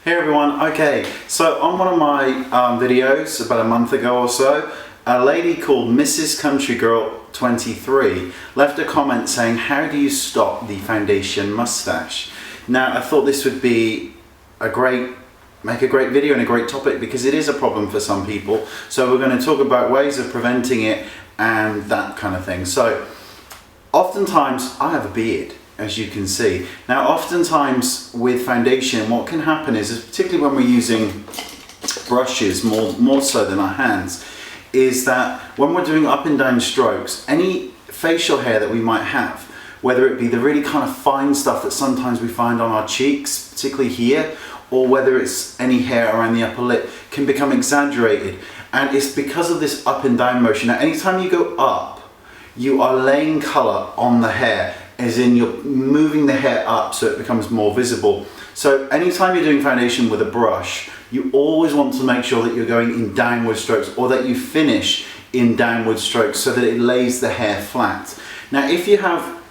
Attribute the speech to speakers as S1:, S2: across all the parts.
S1: Hey everyone, okay, so on one of my videos about a month ago or so, a lady called Mrs. Country Girl 23 left a comment saying, how do you stop the foundation mustache? Now I thought this would be make a great video and a great topic because it is a problem for some people. So we're going to talk about ways of preventing it and that kind of thing. So oftentimes I have a beard, as you can see. Now oftentimes with foundation what can happen is particularly when we're using brushes more so than our hands, is that when we're doing up and down strokes, any facial hair that we might have, whether it be the really kind of fine stuff that sometimes we find on our cheeks, particularly here, or whether it's any hair around the upper lip, can become exaggerated. And it's because of this up and down motion. Now anytime you go up, you are laying colour on the hair, as in you're moving the hair up so it becomes more visible. So anytime you're doing foundation with a brush, you always want to make sure that you're going in downward strokes, or that you finish in downward strokes so that it lays the hair flat. Now if you have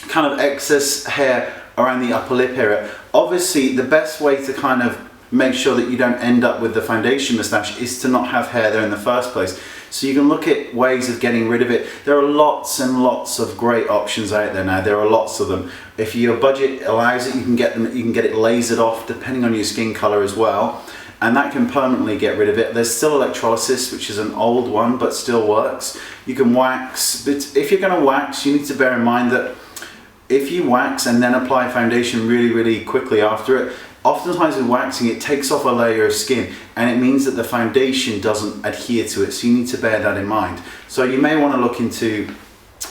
S1: kind of excess hair around the upper lip area, obviously the best way to kind of make sure that you don't end up with the foundation moustache is to not have hair there in the first place. So you can look at ways of getting rid of it. There are lots and lots of great options out there now. There are lots of them. If your budget allows it, you can get it lasered off depending on your skin color as well, and that can permanently get rid of it. There's still electrolysis, which is an old one but still works. You can wax, but if you're going to wax, you need to bear in mind that if you wax and then apply foundation really quickly after it, oftentimes with waxing it takes off a layer of skin, and it means that the foundation doesn't adhere to it, so you need to bear that in mind. So you may want to look into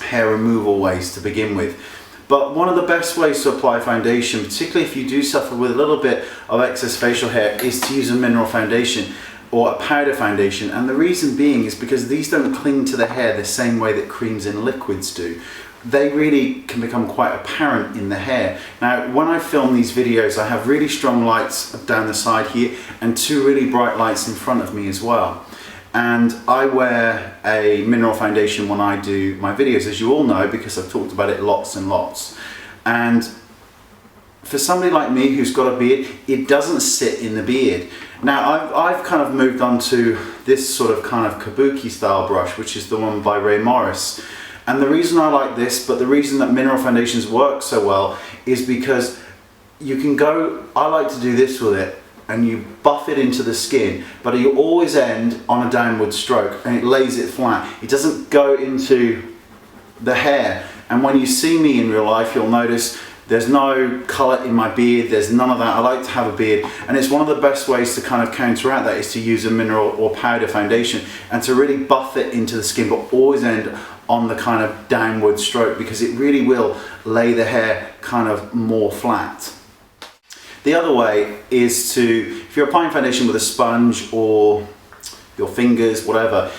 S1: hair removal ways to begin with. But one of the best ways to apply foundation, particularly if you do suffer with a little bit of excess facial hair, is to use a mineral foundation or a powder foundation. And the reason being is because these don't cling to the hair the same way that creams and liquids do. They really can become quite apparent in the hair. Now when I film these videos, I have really strong lights down the side here and two really bright lights in front of me as well. And I wear a mineral foundation when I do my videos, as you all know, because I've talked about it lots and lots. And for somebody like me who's got a beard, it doesn't sit in the beard. Now I've kind of moved on to this sort of kind of kabuki style brush, which is the one by Ray Morris. And the reason I like this, but the reason that mineral foundations work so well, is because you can go, I like to do this with it, and you buff it into the skin, but you always end on a downward stroke and it lays it flat. It doesn't go into the hair. And when you see me in real life, you'll notice there's no colour in my beard, there's none of that. I like to have a beard, and it's one of the best ways to kind of counteract that is to use a mineral or powder foundation and to really buff it into the skin, but always end on the kind of downward stroke, because it really will lay the hair kind of more flat. The other way is to, if you're applying foundation with a sponge or your fingers, whatever,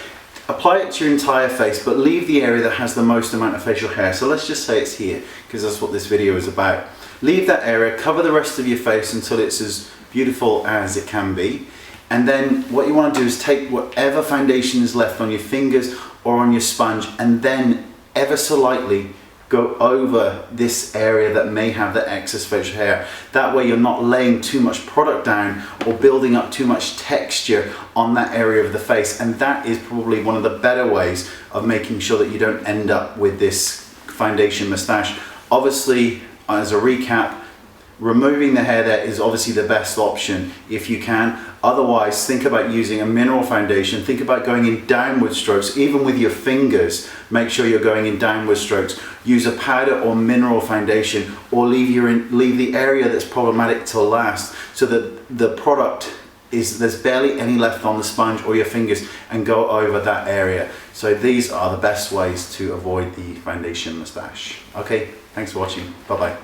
S1: apply it to your entire face, but leave the area that has the most amount of facial hair. So let's just say it's here, because that's what this video is about. Leave that area, cover the rest of your face until it's as beautiful as it can be. And then what you want to do is take whatever foundation is left on your fingers or on your sponge, and then ever so lightly go over this area that may have the excess facial hair. That way you're not laying too much product down or building up too much texture on that area of the face, and that is probably one of the better ways of making sure that you don't end up with this foundation moustache. Obviously, as a recap, removing the hair there is obviously the best option if you can. Otherwise, think about using a mineral foundation. Think about going in downward strokes, even with your fingers. Make sure you're going in downward strokes. Use a powder or mineral foundation, or leave the area that's problematic till last, so that the product is, there's barely any left on the sponge or your fingers, and go over that area. So these are the best ways to avoid the foundation moustache. Okay, thanks for watching. Bye bye.